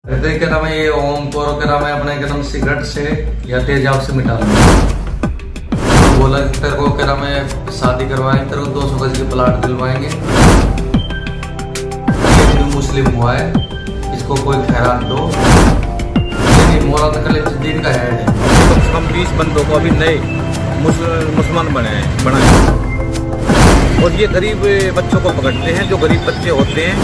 हृदय के नाम है ये ओम कौर के नाम है अपने के नाम सिगरेट से या तेजाब से मिटा लो। बोला कि तेरे को क्या नाम है शादी करवाएंगे, तेरे को 200 गज की प्लाट दिलवाएंगे। ये हिंदू मुस्लिम हुआ है, इसको कोई खैरात दो। मौलाना खलीलुद्दीन का हेड है। कम से कम 20 बंदों को अभी नए मुसलमान बनाए और ये गरीब बच्चों को पकड़ते हैं, जो गरीब बच्चे होते हैं।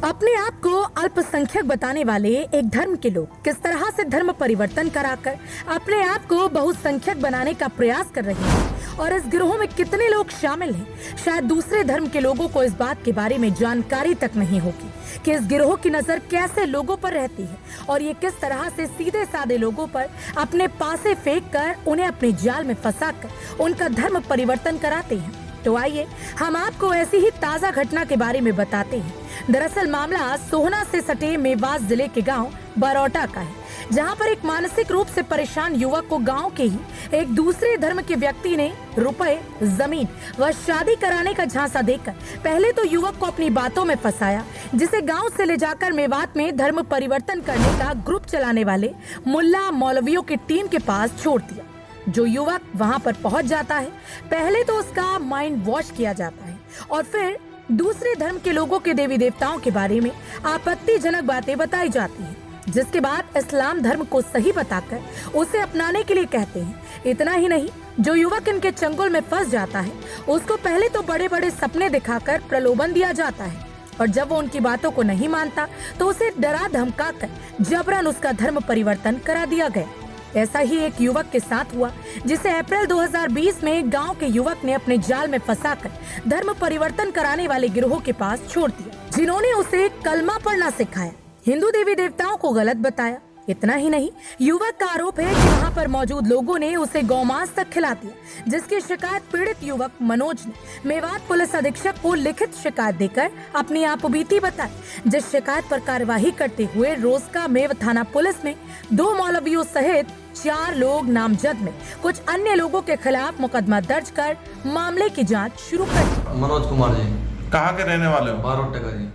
अपने आप को अल्पसंख्यक बताने वाले एक धर्म के लोग किस तरह से धर्म परिवर्तन कराकर अपने आप को बहुसंख्यक बनाने का प्रयास कर रहे हैं और इस गिरोह में कितने लोग शामिल हैं, शायद दूसरे धर्म के लोगों को इस बात के बारे में जानकारी तक नहीं होगी कि इस गिरोह की नजर कैसे लोगों पर रहती है और ये किस तरह से सीधे साधे लोगों पर अपने पासे फेंक कर उन्हें अपने जाल में फंसाकर उनका धर्म परिवर्तन कराते हैं। तो आइए हम आपको ऐसी ही ताजा घटना के बारे में बताते हैं। दरअसल मामला सोहना से सटे मेवात जिले के गांव बरौटा का है, जहां पर एक मानसिक रूप से परेशान युवक को गांव के ही एक दूसरे धर्म के व्यक्ति ने रुपए, जमीन व शादी कराने का झांसा देकर पहले तो युवक को अपनी बातों में फंसाया, जिसे गांव से ले जाकर मेवात में धर्म परिवर्तन करने का ग्रुप चलाने वाले मुल्ला मौलवियों की टीम के पास छोड़ दिया। जो युवक वहां पर पहुंच जाता है, पहले तो उसका माइंड वॉश किया जाता है और फिर दूसरे धर्म के लोगों के देवी देवताओं के बारे में आपत्तिजनक बातें बताई जाती हैं, जिसके बाद इस्लाम धर्म को सही बताकर उसे अपनाने के लिए कहते हैं। इतना ही नहीं, जो युवक इनके चंगुल में फंस जाता है, उसको पहले तो बड़े बड़े सपने दिखाकर प्रलोभन दिया जाता है और जब वो उनकी बातों को नहीं मानता तो उसे डरा धमकाकर जबरन उसका धर्म परिवर्तन करा दिया गया। ऐसा ही एक युवक के साथ हुआ, जिसे अप्रैल 2020 में गांव के युवक ने अपने जाल में फंसाकर धर्म परिवर्तन कराने वाले गिरोह के पास छोड़ दिया, जिन्होंने उसे कलमा पढ़ना सिखाया, हिंदू देवी देवताओं को गलत बताया। इतना ही नहीं, युवक का आरोप है कि वहां पर मौजूद लोगों ने उसे गौमांस तक खिला दिया, जिसकी शिकायत पीड़ित युवक मनोज ने मेवात पुलिस अधीक्षक को लिखित शिकायत देकर अपनी आपबीती बताई, जिस शिकायत पर कार्यवाही करते हुए रोजका मेव थाना पुलिस ने 2 मौलवियों सहित 4 लोग नामजद में कुछ अन्य लोगों के खिलाफ मुकदमा दर्ज कर मामले की जाँच शुरू कर दी। मनोज कुमार जी। कहाँ के रहने वाले हो? बारोटा का जी।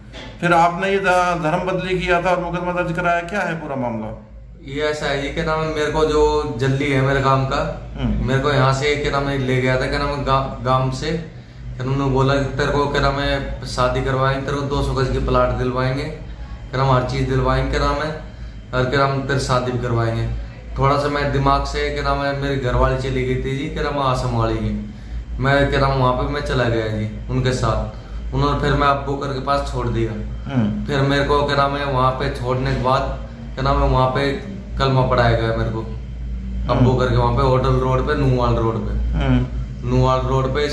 फिर आपने ये धर्म बदली किया था और मुकदमा दर्ज कराया, क्या है पूरा मामला? ये ऐसा है जी, क्या नाम है, मेरे को जो जल्दी है मेरे काम का, मेरे को यहाँ से क्या नाम है ले गया था, क्या नाम है गांव से, क्या नाम है बोला कि तेरे को क्या नाम है शादी करवाएंगे, तेरे को 200 गज की प्लाट दिलवाएंगे, क्या नाम हर चीज दिलवाएंगे, क्या नाम है, और क्या नाम तेरे शादी भी करवाएंगे। थोड़ा सा मैं दिमाग से क्या नाम है मेरी घरवाली चली गई थी जी, क्या नाम आसम वाली की, मैं क्या नाम वहाँ पे मैं चला गया जी उनके साथ। उन्होंने फिर मैं अब्बू कर के पास छोड़ दिया। फिर मेरे को क्या नाम है वहाँ पे छोड़ने के बाद क्या नाम है वहाँ पे कलमा पढ़ाया गया मेरे को अब्बू करके, वहाँ पे होटल रोड पे नूवाल रोड पे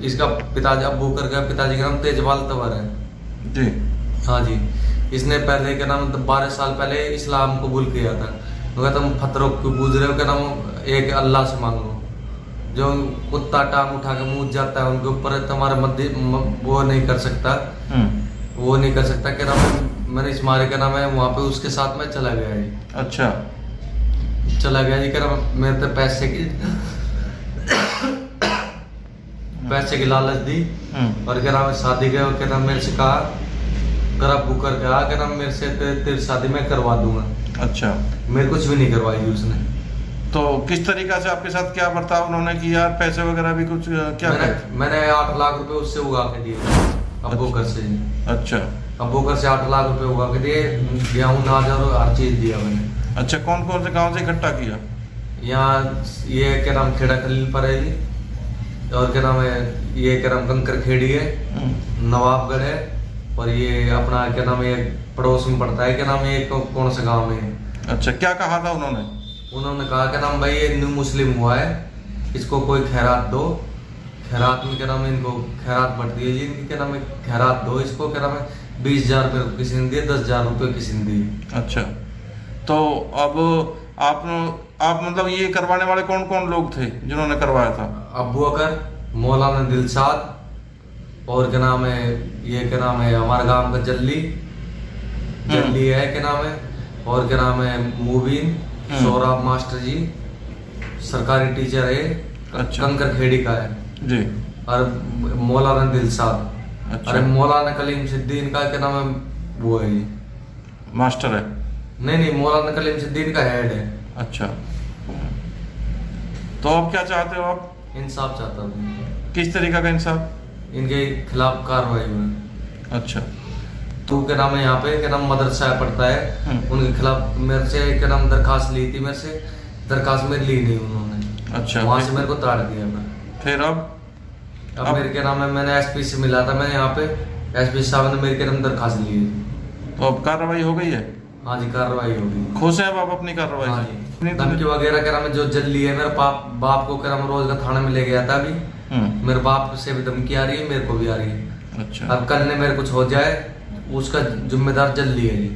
इसका पिताजी अब्बू करके पिताजी का नाम तेजपाल तंवर है जी। हाँ जी, इसने पहले क्या नाम 12 साल पहले इस्लाम कबूल किया था। तो तुम फतरों क्यों पूछ रहे हो, क्या नाम एक अल्लाह से मांगो। जो कुत्ता टांग उठा के मुँह जाता है उनके ऊपर तुम्हारे मध्य वो नहीं कर सकता, वो नहीं कर सकता, क्या नाम है मैंने इस मारे का नाम है वहाँ पे उसके साथ में चला गया जी। अच्छा, चला गया जी, क्या नाम मेरे तो पैसे की लालच दी और क्या नाम है शादी के क्या नाम मेरे से कहा कर अब्बू करके आ, क्या नाम मेरे से तेरी शादी मैं करवा दूंगा। अच्छा, मेरे कुछ भी नहीं करवाई थी उसने। तो किस तरीका से आपके साथ क्या बर्ताव उन्होंने किया, पैसे वगैरह भी कुछ क्या? मैंने 8 लाख रुपए उससे उगा के दिए अब्बूकर से। अच्छा, अब्बूकर से 8 लाख रुपए उगा के दिए, गेहूँ अनाज और हर चीज दिया मैंने। अच्छा, कौन कौन से गाँव से इकट्ठा किया? यहाँ ये क्या नाम खेड़ा खलील पर है जी, और क्या नाम है ये क्या नाम कंकर खेड़ी है, नवाबगढ़ है, और ये अपना क्या नाम है पड़ोस में पड़ता है, क्या नाम है कौन सा गाँव में है। अच्छा, क्या कहा था उन्होंने? उन्होंने कहा क्या नाम भाई ये हिंदू मुस्लिम हुआ है, इसको कोई खैरात दो, खैरात में क्या नाम है इनको खैरात बढ़ती है जी इनकी, क्या नाम है खैरात दो इसको, क्या नाम है 20,000 रुपये किसी ने दिए, 10,000 रुपये किसी ने दिए। अच्छा, तो अब आप मतलब ये करवाने वाले कौन कौन लोग थे जिन्होंने करवाया था? अब्बू अकर, मौलाना दिलशाद और क्या नाम है ये क्या नाम है हमारे गांव का जल्ली है क्या नाम है, और क्या नाम है मुबीन, सौरभ मास्टर जी सरकारी टीचर है, अच्छा। कंकर खेड़ी का है जी। और मौलाना दिलशाद। अच्छा। अरे मौलाना कलीम सिद्दीन का क्या नाम है, वो है ये। मास्टर है। नहीं, मौलाना कलीम सिद्दीन का हेड है। अच्छा। तो अब क्या चाहते हो आप? इंसाफ चाहता हूँ, किस तरीका का इंसाफ? इनके खिलाफ कार्रवाई हुई। अच्छा। तो क्या नाम है, यहाँ पे क्या नाम मदरसा पड़ता है, उनके खिलाफ मेरे से क्या नाम दरखास्त ली थी, मेरे से दरखास्त मेरी ली नहीं उन्होंने। अच्छा। वहाँ से मेरे को ताड़ दिया। मैं फिर अब मेरे क्या नाम है, मैंने एसपी से मिला था, मैंने यहाँ पे एसपी साहब ने मेरे क्या नाम दरखास्त ली है। तो अब कार्रवाई हो गई है? हाँ जी, कार्रवाई होगी। खुश हैं अब आप अपनी कार्रवाई हाँ से? जी। धमकी वगैरह क्या नाम है जो जल्दी है, मेरे बाप को क्या नाम रोज का थाने में ले गया था अभी। मेरे बाप से भी धमकी आ रही है, मेरे को भी आ रही है। अच्छा। अब कल ने मेरे कुछ हो जाए उसका जिम्मेदार जल्दी है जी।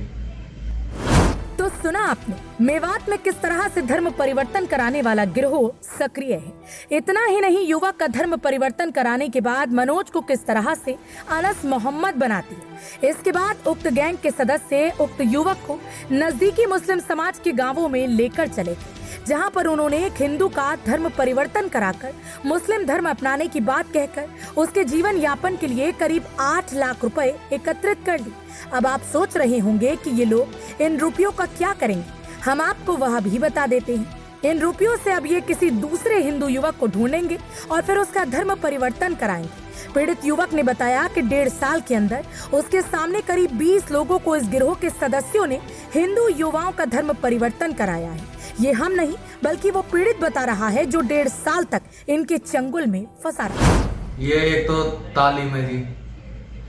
तो सुना आपने मेवात में किस तरह से धर्म परिवर्तन कराने वाला गिरोह सक्रिय है। इतना ही नहीं, युवक का धर्म परिवर्तन कराने के बाद मनोज को किस तरह से अनस मोहम्मद बनाती है। इसके बाद उक्त गैंग के सदस्य उक्त युवक को नजदीकी मुस्लिम समाज के गांवों में लेकर चले गए, जहां पर उन्होंने एक हिंदू का धर्म परिवर्तन कराकर मुस्लिम धर्म अपनाने की बात कहकर उसके जीवन यापन के लिए करीब 8 लाख रुपए एकत्रित कर ली। अब आप सोच रहे होंगे कि ये लोग इन रुपयों का क्या करेंगे, हम आपको वह भी बता देते हैं। इन रुपयों से अब ये किसी दूसरे हिंदू युवक को ढूंढेंगे और फिर उसका धर्म परिवर्तन कराएंगे। पीड़ित युवक ने बताया कि 1.5 साल के अंदर उसके सामने करीब 20 लोगों को इस गिरोह के सदस्यों ने हिंदू युवाओं का धर्म परिवर्तन कराया है। ये हम नहीं बल्कि वो पीड़ित बता रहा है जो 1.5 साल तक इनके चंगुल में फंसा रहा है। ये एक तो तालीम है जी,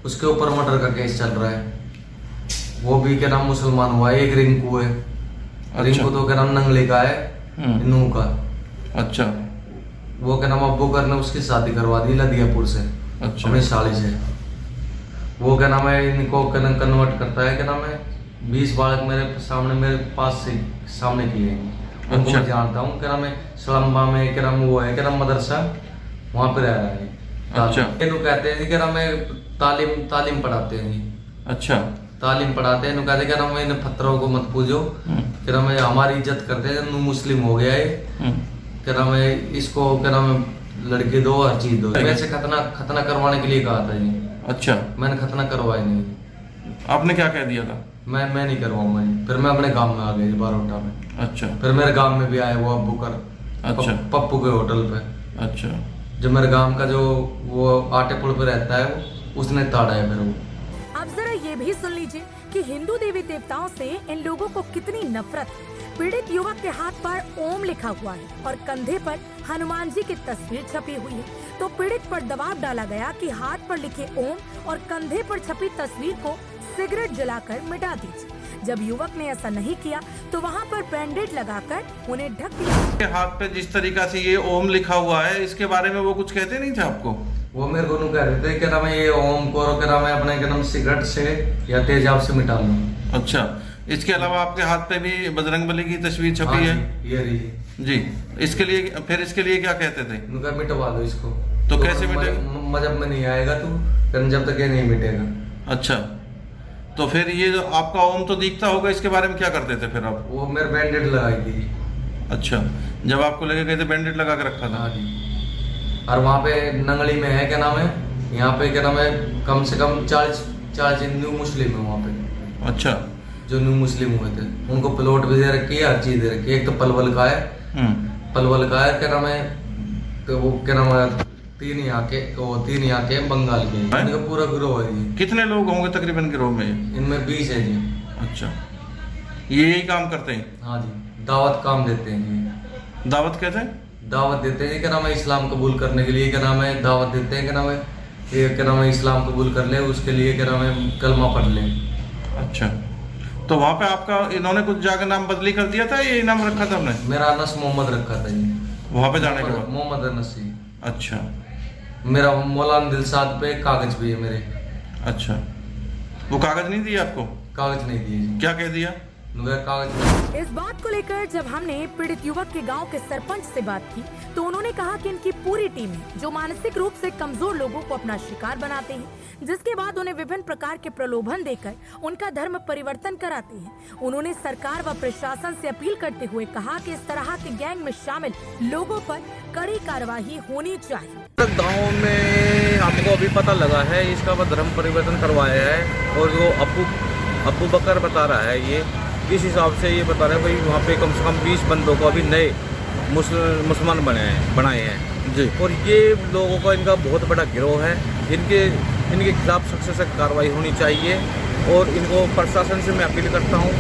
उसके ऊपर मर्डर का केस चल रहा है, वो भी क्या नाम मुसलमान हुआ है। एक रिंकू है। अच्छा। रिंकू तो क्या नाम नंगले का है, नू का। अच्छा। वो क्या नाम अब्बू कर ने उसकी शादी करवा दी लदियापुर से। अच्छा। अपनी साली से। वो क्या नाम है इनको क्या नाम कन्वर्ट करता है, क्या नाम है 20 बालक मेरे पास से सामने किए हैं। उनको अच्छा। मैं जानता हूँ, क्या नाम है सलम्बा में क्या नाम वो है क्या नाम मदरसा, वहाँ पे रह रहा है। अच्छा। इनको कहते हैं क्या नाम है तालीम पढ़ाते हैं जी। अच्छा। तालीम पढ़ाते हैं, इनको कहते हैं क्या नाम है इन पत्थरों को मत पूजो, क्या नाम है हमारी इज्जत करते हैं, नू मुस्लिम हो गया है, क्या नाम है इसको क्या नाम है लड़की दो हर चीज दो। वैसे खतना करवाने के लिए कहा था जी। अच्छा। मैंने खतना करवाई नहीं। आपने क्या कह दिया था? मैं नहीं करवाऊंगा जी। फिर मैं अपने गांव में आ गया जी, बारोटा में। अच्छा। फिर मेरे गांव में भी आए वो अब्बू कर। अच्छा। पप्पू के होटल पे। अच्छा। जो मेरे गांव का जो वो आटे पुल पे रहता है उसने ताड़ा है फिर वो। अब जरा ये भी सुन लीजिए कि हिंदू देवी देवताओं से इन लोगों को कितनी नफरत है। पीड़ित युवक के हाथ पर ओम लिखा हुआ है और कंधे पर हनुमान जी की तस्वीर छपी हुई है। तो पीड़ित पर दबाव डाला गया कि हाथ पर लिखे ओम और कंधे पर छपी तस्वीर को सिगरेट जलाकर मिटा दीजिए। जब युवक ने ऐसा नहीं किया तो वहाँ पर बैंडेज लगाकर उन्हें ढक दिया। के हाथ पे जिस तरीका से ये ओम लिखा हुआ है, इसके बारे में वो कुछ कहते नहीं थे आपको? वो मेरे को कह रहे थे क्या नाम है ये ओम को क्या नाम है अपने क्या नाम सिगरेट से या तेजाब से मिटा लो। अच्छा। इसके अलावा आपके हाथ पे भी बजरंगबली की तस्वीर छपी है? ये रही जी। इसके लिए क्या कहते थे? उनका मिटवा लो इसको। तो कैसे मिटेगा? मजहब में नहीं आएगा तू, फिर जब तक ये नहीं मिटेगा। अच्छा। तो फिर ये जो आपका ओम तो दिखता होगा, इसके बारे में क्या करते थे फिर आप? वो मेरे बैंडेड लगाई थी। अच्छा। जब आपको लगे गए थे बैंडेड लगा के रखा था? हाँ जी। और वहाँ पे नंगली में है क्या नाम है यहाँ पे क्या नाम है कम से कम 40 न्यू मुस्लिम है वहाँ पे। अच्छा। जो न्यू मुस्लिम हुए थे उनको प्लॉट भी दे रखी है, हर चीज दे रखी है। एक तो पलवल का है, पलवल का है क्या नाम है, तो वो क्या नाम है तीन यहाँ के बंगाल के, इनका पूरा गिरोह है जी। कितने लोग होंगे तकरीबन गिरोह में? इनमें 20 है जी। अच्छा। ये यही काम करते हैं? हाँ जी। दावत काम देते हैं जी। दावत कहते हैं? दावत देते हैं क्या नाम है इस्लाम कबूल करने के लिए, क्या नाम है दावत देते हैं, क्या नाम है ये क्या नाम है इस्लाम कबूल कर ले, उसके लिए क्या नाम है कलमा पढ़ ले। अच्छा। तो वहाँ पे आपका इन्होंने कुछ जाकर नाम बदली कर दिया था, यही नाम रखा था हमने? मेरा अनस मोहम्मद रखा था जी वहाँ पे जाने के बाद? मोहम्मद अनस जी। अच्छा। मेरा मौलाना दिलशाद पे कागज भी है मेरे। अच्छा। वो कागज नहीं दिए आपको? कागज नहीं दिए जी। क्या कह दिया? मेरे कागज। इस बात को लेकर जब हमने पीड़ित युवक के गांव के सरपंच से बात की तो उन्होंने कहा कि इनकी पूरी टीम है जो मानसिक रूप से कमजोर लोगों को अपना शिकार बनाते हैं, जिसके बाद उन्हें विभिन्न प्रकार के प्रलोभन देकर उनका धर्म परिवर्तन कराते हैं। उन्होंने सरकार व प्रशासन से अपील करते हुए कहा कि इस तरह के गैंग में शामिल लोगों पर कड़ी कार्रवाई होनी चाहिए। गाँव में हमको अभी पता लगा है इसका धर्म परिवर्तन करवाया है और जो अब्बू बकर बता रहा है ये इस हिसाब से ये बता रहा है भाई वहाँ पे कम से कम 20 बंदों को अभी नए मुसलमान बनाए हैं जी। और ये लोगों का इनका बहुत बड़ा गिरोह है। इनके खिलाफ सख्त से सख्त कार्रवाई होनी चाहिए और इनको प्रशासन से मैं अपील करता हूँ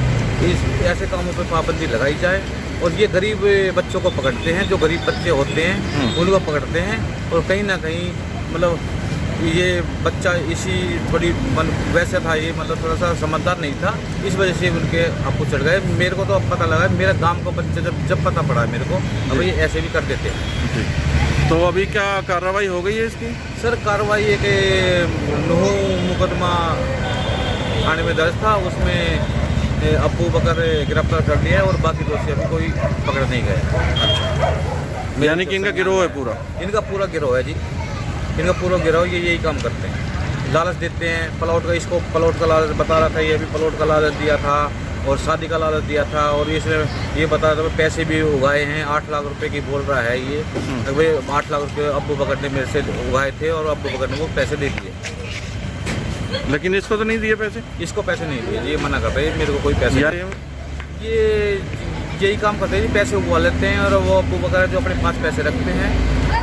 इस ऐसे कामों पे पाबंदी लगाई जाए। और ये गरीब बच्चों को पकड़ते हैं, जो गरीब बच्चे होते हैं उनको पकड़ते हैं और कहीं ना कहीं मतलब ये बच्चा इसी थोड़ी वैसे था ये मतलब थोड़ा सा समझदार नहीं था, इस वजह से उनके आपको चढ़ गए। मेरे को तो अब पता लगा, मेरा गांव का बच्चा जब पता पड़ा मेरे को, अब ये ऐसे भी कर देते हैं जी। तो अभी क्या कार्रवाई हो गई है इसकी? सर कार्रवाई एक नूह मुकदमा थाने में दर्ज था, उसमें अब्बू बकर गिरफ्तार कर लिया है और बाकी दोषी अभी कोई पकड़ नहीं गए। यानी कि इनका गिरोह है पूरा? इनका पूरा गिरोह है जी, इनका पूरा गिरोह ये यही काम करते हैं, लालच देते हैं। प्लॉट का इसको प्लॉट का लालच बता रहा था, ये भी प्लॉट का लालच दिया था और शादी का लालच दिया था और इसने ये बता रहा था पैसे भी उगाए हैं। 8 लाख रुपए की बोल रहा है ये, भाई 8 लाख रुपए अब्बू बकर ने मेरे से उगाए थे और अब्बू बकर ने वो पैसे दे दिए। लेकिन इसको तो नहीं दिए पैसे? इसको पैसे नहीं दिए, ये मना कर रहे हैं मेरे को कोई पैसे। ये यही काम करते हैं, पैसे उगवा लेते हैं और वो अब्बू बकर जो अपने पास पैसे रखते हैं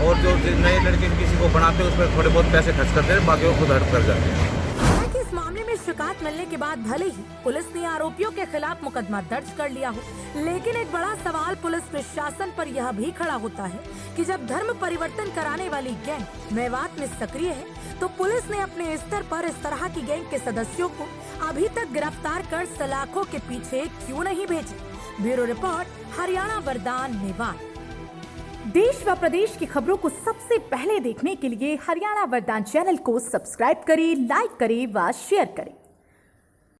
और जो नए लड़के किसी को बनाते हैं उसमें थोड़े बहुत पैसे खर्च करते हैं, बाकी वो खुद हड़प कर जाते हैं। हालांकि इस मामले में शिकायत मिलने के बाद भले ही पुलिस ने आरोपियों के खिलाफ मुकदमा दर्ज कर लिया हो, लेकिन एक बड़ा सवाल पुलिस प्रशासन पर यह भी खड़ा होता है कि जब धर्म परिवर्तन कराने वाली गैंग मेवात में सक्रिय है तो पुलिस ने अपने स्तर पर इस तरह की गैंग के सदस्यों को अभी तक गिरफ्तार कर सलाखों के पीछे क्यों नहीं भेजे। ब्यूरो रिपोर्ट, हरियाणा वरदान मेवात। देश व प्रदेश की खबरों को सबसे पहले देखने के लिए हरियाणा वरदान चैनल को सब्सक्राइब करें, लाइक करें व शेयर करें।